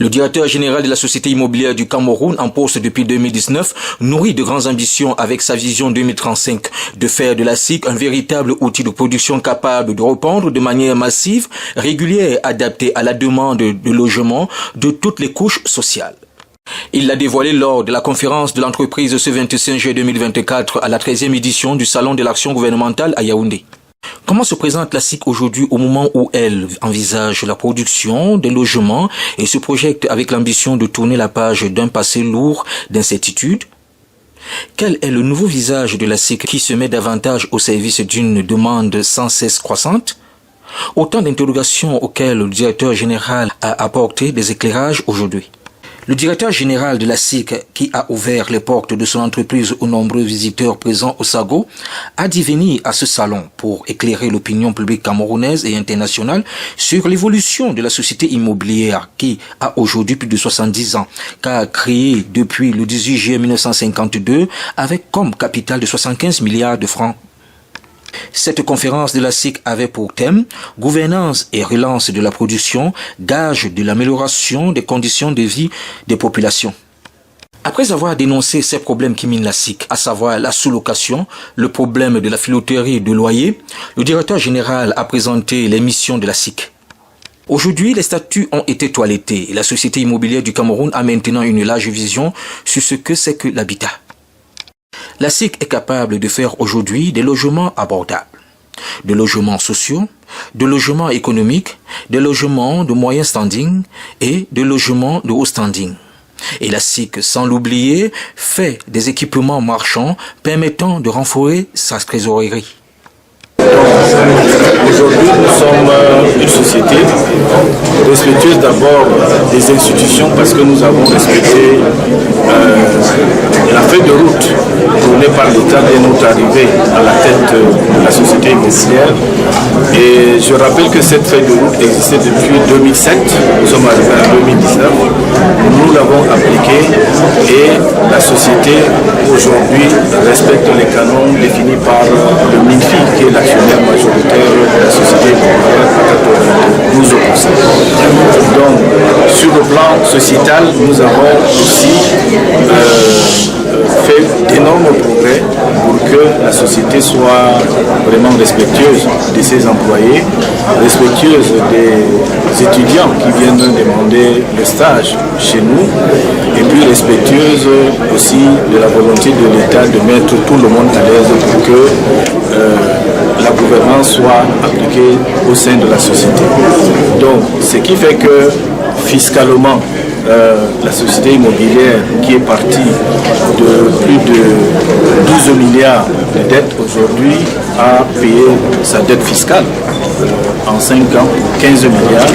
Le directeur général de la Société immobilière du Cameroun, en poste depuis 2019, nourrit de grandes ambitions avec sa vision 2035 de faire de la SIC un véritable outil de production capable de répondre de manière massive, régulière, adaptée à la demande de logement de toutes les couches sociales. Il l'a dévoilé lors de la conférence de l'entreprise ce 25 juillet 2024 à la 13e édition du Salon de l'action gouvernementale à Yaoundé. Comment se présente la SIC aujourd'hui au moment où elle envisage la production des logements et se projette avec l'ambition de tourner la page d'un passé lourd d'incertitudes? Quel est le nouveau visage de la SIC qui se met davantage au service d'une demande sans cesse croissante? Autant d'interrogations auxquelles le directeur général a apporté des éclairages aujourd'hui. Le directeur général de la SIC, qui a ouvert les portes de son entreprise aux nombreux visiteurs présents au SAGO, a dit venir à ce salon pour éclairer l'opinion publique camerounaise et internationale sur l'évolution de la société immobilière qui a aujourd'hui plus de 70 ans, qu'a créé depuis le 18 juillet 1952 avec comme capital de 75 milliards de francs. Cette conférence de la SIC avait pour thème « Gouvernance et relance de la production, gage de l'amélioration des conditions de vie des populations ». Après avoir dénoncé ces problèmes qui minent la SIC, à savoir la sous-location, le problème de la filouterie de loyer, le directeur général a présenté les missions de la SIC. Aujourd'hui, les statuts ont été toilettés et la Société immobilière du Cameroun a maintenant une large vision sur ce que c'est que l'habitat. La SIC est capable de faire aujourd'hui des logements abordables, des logements sociaux, des logements économiques, des logements de moyen standing et des logements de haut standing. Et la SIC, sans l'oublier, fait des équipements marchands permettant de renforcer sa trésorerie. Aujourd'hui, nous sommes une société respectueuse d'abord des institutions parce que nous avons respecté la feuille de route donnée par l'État dès notre arrivée à la tête de la société immobilière. Et je rappelle que cette feuille de route existait depuis 2007, nous sommes arrivés en 2019, nous l'avons appliquée et la société aujourd'hui respecte les canons définis par le MINFI qui est l'actionnaire majoritaire de la société immobilière à 12%. Donc sur le plan sociétal, nous avons aussi fait d'énormes progrès pour que la société soit vraiment respectueuse de ses employés, respectueuse des étudiants qui viennent demander le stage chez nous et puis respectueuse aussi de la volonté de l'État de mettre tout le monde à l'aise pour que la gouvernance soit appliquée au sein de la société. Donc, ce qui fait que fiscalement, la société immobilière qui est partie de plus de 12 milliards de dettes aujourd'hui a payé sa dette fiscale en 5 ans, 15 milliards.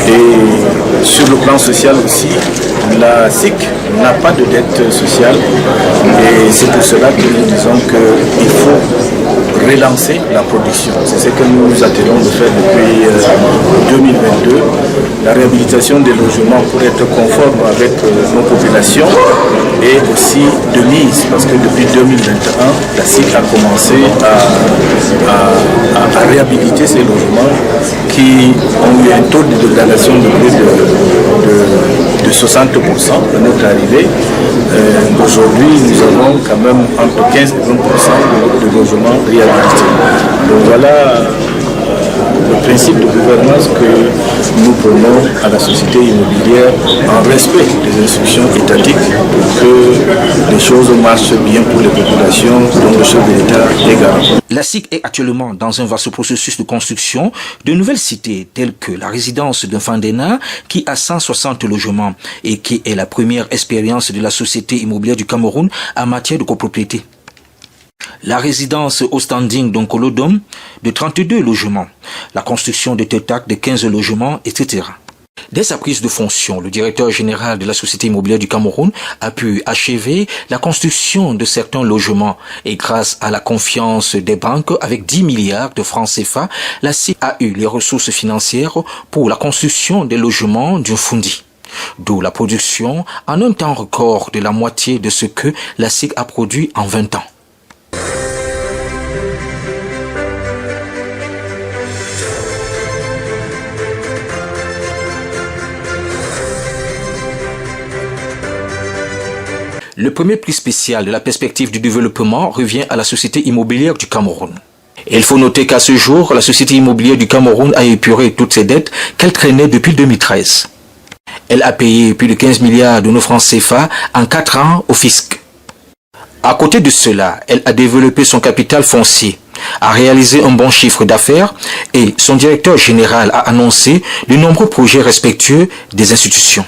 Et sur le plan social aussi, la SIC n'a pas de dette sociale et c'est pour cela que nous disons qu'il faut relancer la production. C'est ce que nous attelons de faire depuis 2022. La réhabilitation des logements pour être conforme avec nos populations et aussi de mise, parce que depuis 2021, la SIC a commencé à réhabiliter ces logements qui ont eu un taux de dégradation de plus de 60% à notre arrivée. Aujourd'hui, nous avons quand même entre 15 et 20% de logements réhabilités. Donc voilà le principe de gouvernance que nous prenons à la société immobilière en respect des instructions étatiques pour que les choses marchent bien pour les populations dont le chef de l'État est garant. La SIC est actuellement dans un vaste processus de construction de nouvelles cités telles que la résidence de Fandena qui a 160 logements et qui est la première expérience de la Société immobilière du Cameroun en matière de copropriété. La résidence au standing d'Onkolodom de 32 logements, la construction de TETAC de 15 logements, etc. Dès sa prise de fonction, le directeur général de la Société immobilière du Cameroun a pu achever la construction de certains logements et grâce à la confiance des banques avec 10 milliards de francs CFA, la SIC a eu les ressources financières pour la construction des logements d'un Fundi. D'où la production en un temps record de la moitié de ce que la SIC a produit en 20 ans. Le premier prix spécial de la perspective du développement revient à la Société immobilière du Cameroun. Il faut noter qu'à ce jour, la Société immobilière du Cameroun a épuré toutes ses dettes qu'elle traînait depuis 2013. Elle a payé plus de 15 milliards de nos francs CFA en 4 ans au fisc. À côté de cela, elle a développé son capital foncier, a réalisé un bon chiffre d'affaires et son directeur général a annoncé de nombreux projets respectueux des institutions.